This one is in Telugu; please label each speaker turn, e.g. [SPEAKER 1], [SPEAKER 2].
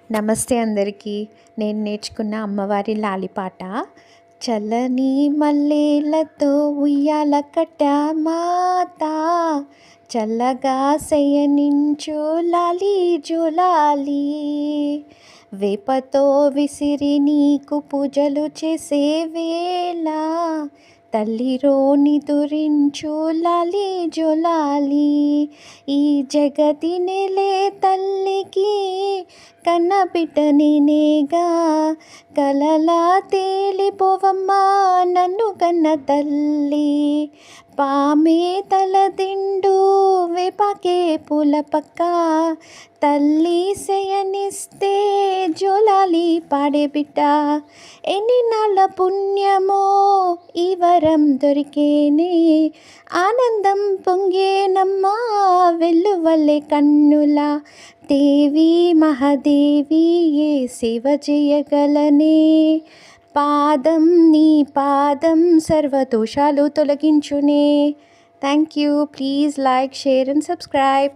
[SPEAKER 1] నమస్తే అందరికీ. నేను నేర్చుకున్న అమ్మవారి లాలిపాట. చల్లని మల్లెలతో ఉయ్యాల కట్ట మాత, చల్లగా శయనించు లాలి జులాలి, వేపతో విసిరి నీకు పూజలు చేసే వేళ, తల్లిరో నిదురించు లాలి జులాలి. ఈ జగతి నెలే తల్లికి కన్నబిడ్డ నేనేగా, కలలా తేలిపోవమ్మా నన్ను కన్న తల్లి. పామే తలదిండు వేపాకే పూల పక్క, తల్లి శయనిస్తే జోలాలి పాడే బిడ్డ. ఎన్ని నాళ్ళ పుణ్యమో ఈ వరం దొరికేనే, ఆనందం పొంగేనమ్మా వెల్లువల్లే కన్నుల. దేవి మహాదేవి ఏ సేవ చేయగలనే, పాదం నీ పాదం సర్వదోషాలు తొలగించునే. Thank you. Please like, share and subscribe.